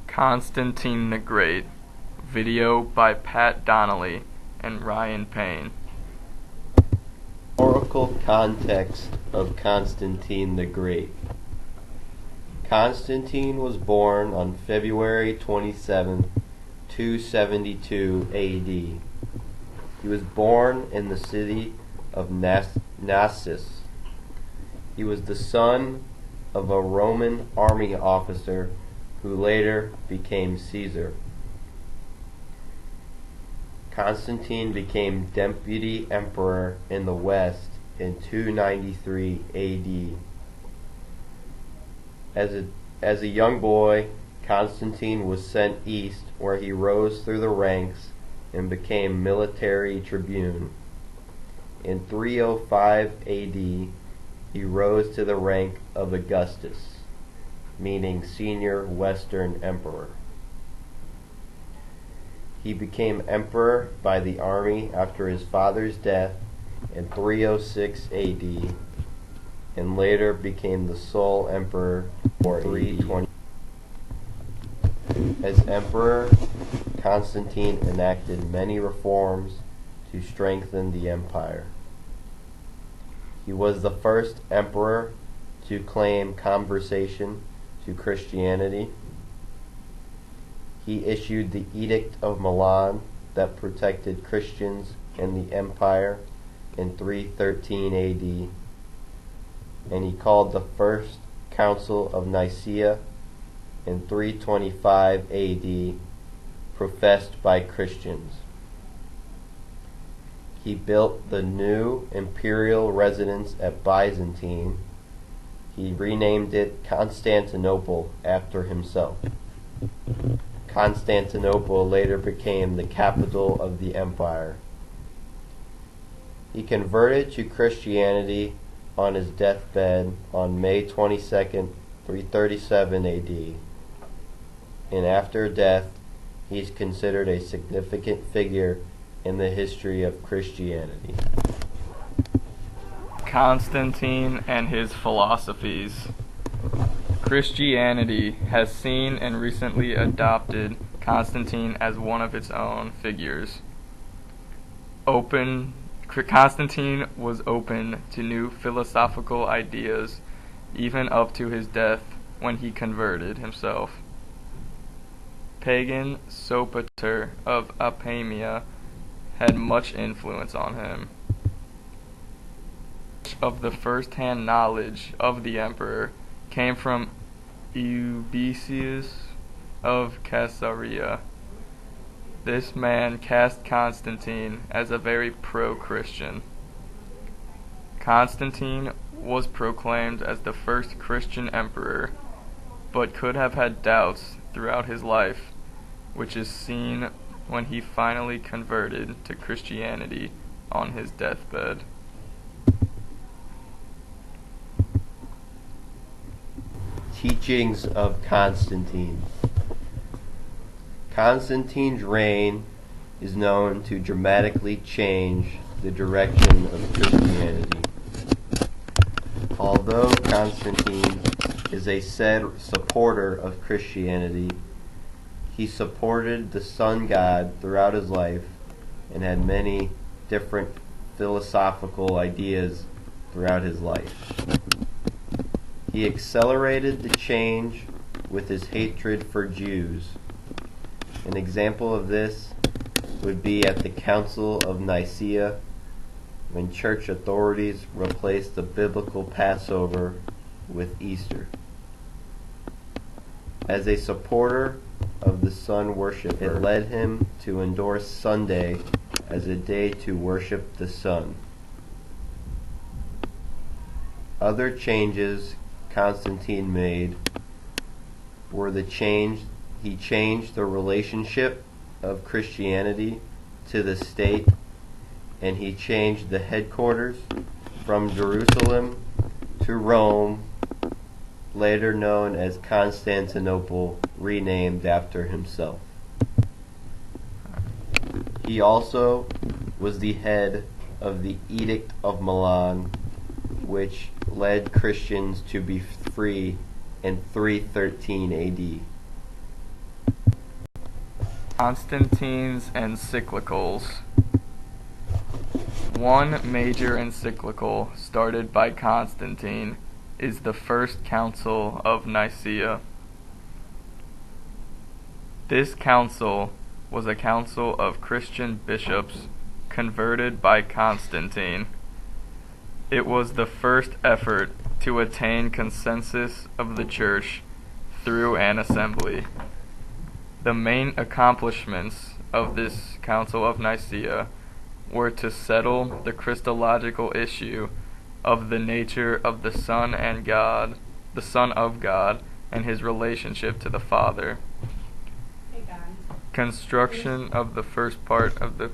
Constantine the Great. Video by Pat Donnelly and Ryan Payne. Historical context of Constantine the Great. Constantine was born on February 27, 272 AD. He was born in the city of Naissus. He was the son of a Roman army officer who later became Caesar. Constantine became deputy emperor in the West in 293 AD. As a young boy, Constantine was sent east, where he rose through the ranks and became military tribune. In 305 AD, he rose to the rank of Augustus, meaning senior Western emperor. He became emperor by the army after his father's death in 306 AD, and later became the sole emperor for 320. As emperor, Constantine enacted many reforms to strengthen the empire. He was the first emperor to claim conversion to Christianity. He issued the Edict of Milan that protected Christians in the empire in 313 AD, and he called the First Council of Nicaea in 325 AD, professed by Christians. He built the new imperial residence at Byzantine. He renamed it Constantinople after himself. Constantinople later became the capital of the empire. He converted to Christianity on his deathbed on May 22, 337 AD. And after death, he is considered a significant figure in the history of Christianity. Constantine and his philosophies. Christianity has seen and recently adopted Constantine as one of its own figures. Constantine was open to new philosophical ideas even up to his death, when he converted himself. Pagan Sopater of Apamea had much influence on him. Much of the first-hand knowledge of the emperor came from Eusebius of Caesarea. This man cast Constantine as a very pro-Christian. Constantine was proclaimed as the first Christian emperor, but could have had doubts throughout his life, which is seen when he finally converted to Christianity on his deathbed. Teachings of Constantine. Constantine's reign is known to dramatically change the direction of Christianity. Although Constantine is a said supporter of Christianity, he supported the sun god throughout his life and had many different philosophical ideas throughout his life. He accelerated the change with his hatred for Jews. An example of this would be at the Council of Nicaea, when church authorities replaced the biblical Passover with Easter. As a supporter of the sun worship, it led him to endorse Sunday as a day to worship the sun. Other changes Constantine made were he changed the relationship of Christianity to the state, and he changed the headquarters from Jerusalem to Rome, later known as Constantinople, renamed after himself. He also was the head of the Edict of Milan, which led Christians to be free in 313 AD. Constantine's encyclicals. One major encyclical started by Constantine is the First Council of Nicaea. This council was a council of Christian bishops converted by Constantine. It was the first effort to attain consensus of the Church through an assembly. The main accomplishments of this Council of Nicaea were to settle the Christological issue of the nature of the Son of God, and his relationship to the Father. Construction of the first part of the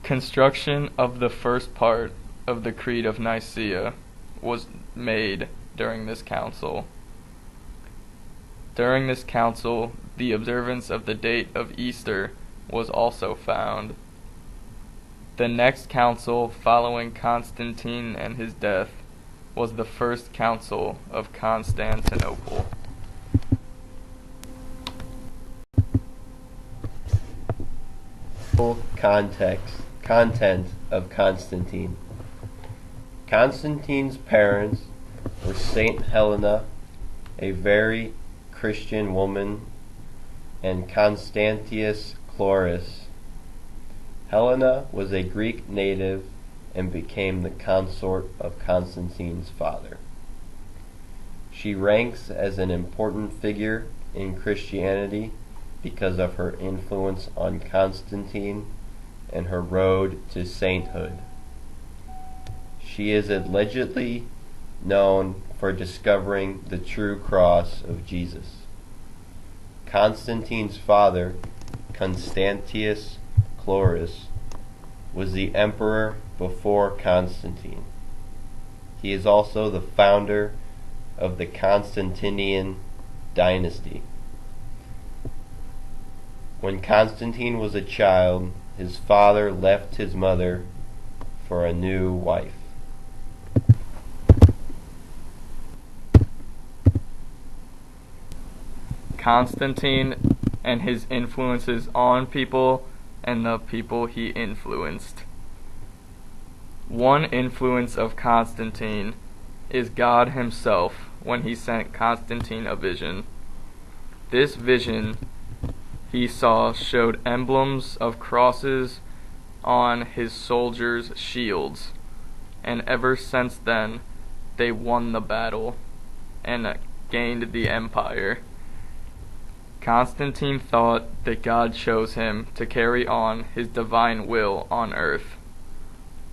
Construction of the first part of the Creed of Nicaea was made during this council. During this council, the observance of the date of Easter was also found. The next council following Constantine and his death was the First Council of Constantinople. Content of Constantine. Constantine's parents were Saint Helena, a very Christian woman, and Constantius Chlorus. Helena was a Greek native and became the consort of Constantine's father. She ranks as an important figure in Christianity because of her influence on Constantine and her road to sainthood. She is allegedly known for discovering the true cross of Jesus. Constantine's father, Constantius Chlorus, was the emperor before Constantine. He is also the founder of the Constantinian dynasty. When Constantine was a child, his father left his mother for a new wife. Constantine and his influences on people and the people he influenced. One influence of Constantine is God himself when he sent Constantine a vision. This vision he saw showed emblems of crosses on his soldiers' shields, and ever since then they won the battle and gained the empire. Constantine thought that God chose him to carry on his divine will on earth.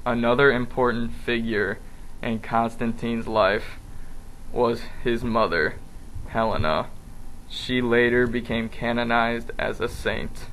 Another important figure in Constantine's life was his mother, Helena. She later became canonized as a saint.